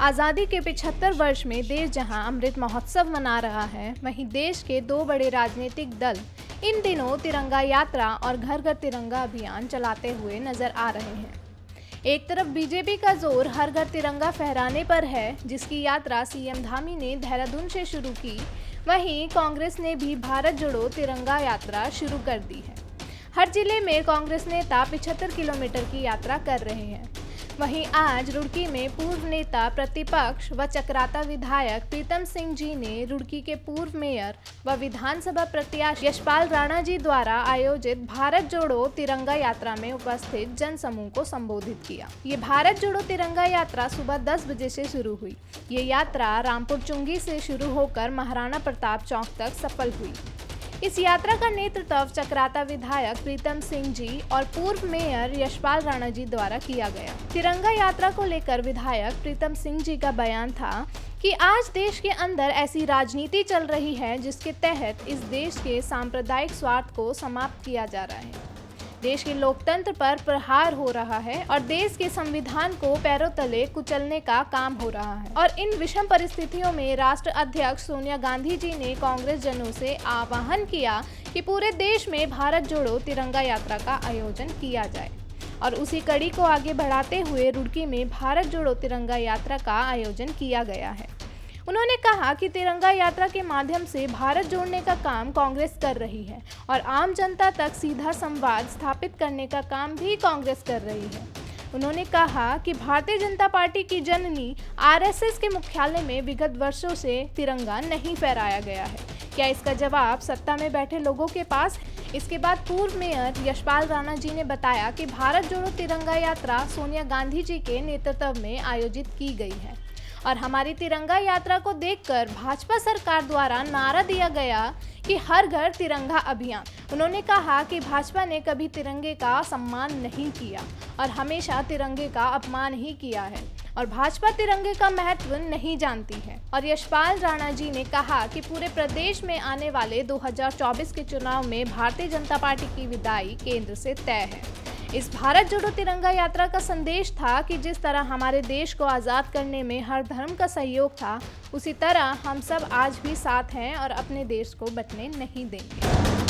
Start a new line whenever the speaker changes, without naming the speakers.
आज़ादी के 75 वर्ष में देश जहां अमृत महोत्सव मना रहा है, वहीं देश के दो बड़े राजनीतिक दल इन दिनों तिरंगा यात्रा और घर घर तिरंगा अभियान चलाते हुए नजर आ रहे हैं। एक तरफ बीजेपी का जोर हर घर तिरंगा फहराने पर है, जिसकी यात्रा सीएम धामी ने देहरादून से शुरू की, वहीं कांग्रेस ने भी भारत जोड़ो तिरंगा यात्रा शुरू कर दी है। हर जिले में कांग्रेस नेता 75 किलोमीटर की यात्रा कर रहे हैं। वहीं आज रुड़की में पूर्व नेता प्रतिपक्ष व चक्राता विधायक प्रीतम सिंह जी ने रुड़की के पूर्व मेयर व विधानसभा प्रत्याशी यशपाल राणा जी द्वारा आयोजित भारत जोड़ो तिरंगा यात्रा में उपस्थित जनसमूह को संबोधित किया। ये भारत जोड़ो तिरंगा यात्रा सुबह 10 बजे से शुरू हुई। ये यात्रा रामपुर चुंगी से शुरू होकर महाराणा प्रताप चौक तक सफल हुई। इस यात्रा का नेतृत्व चक्राता विधायक प्रीतम सिंह जी और पूर्व मेयर यशपाल राणा जी द्वारा किया गया। तिरंगा यात्रा को लेकर विधायक प्रीतम सिंह जी का बयान था कि आज देश के अंदर ऐसी राजनीति चल रही है जिसके तहत इस देश के सांप्रदायिक स्वार्थ को समाप्त किया जा रहा है। देश के लोकतंत्र पर प्रहार हो रहा है और देश के संविधान को पैरों तले कुचलने का काम हो रहा है। और इन विषम परिस्थितियों में राष्ट्र अध्यक्ष सोनिया गांधी जी ने कांग्रेस जनों से आह्वान किया कि पूरे देश में भारत जोड़ो तिरंगा यात्रा का आयोजन किया जाए और उसी कड़ी को आगे बढ़ाते हुए रुड़की में भारत जोड़ो तिरंगा यात्रा का आयोजन किया गया है। उन्होंने कहा कि तिरंगा यात्रा के माध्यम से भारत जोड़ने का काम कांग्रेस कर रही है और आम जनता तक सीधा संवाद स्थापित करने का काम भी कांग्रेस कर रही है। उन्होंने कहा कि भारतीय जनता पार्टी की जननी आरएसएस के मुख्यालय में विगत वर्षों से तिरंगा नहीं फहराया गया है। क्या इसका जवाब सत्ता में बैठे लोगों के पास है? इसके बाद पूर्व मेयर यशपाल राणा जी ने बताया कि भारत जोड़ो तिरंगा यात्रा सोनिया गांधी जी के नेतृत्व में आयोजित की गई है और हमारी तिरंगा यात्रा को देखकर भाजपा सरकार द्वारा नारा दिया गया कि हर घर तिरंगा अभियान। उन्होंने कहा कि भाजपा ने कभी तिरंगे का सम्मान नहीं किया और हमेशा तिरंगे का अपमान ही किया है और भाजपा तिरंगे का महत्व नहीं जानती है। और यशपाल राणा जी ने कहा कि पूरे प्रदेश में आने वाले 2024 के चुनाव में भारतीय जनता पार्टी की विदाई केंद्र से तय है। इस भारत जोड़ो तिरंगा यात्रा का संदेश था कि जिस तरह हमारे देश को आज़ाद करने में हर धर्म का सहयोग था, उसी तरह हम सब आज भी साथ हैं और अपने देश को बचने नहीं देंगे।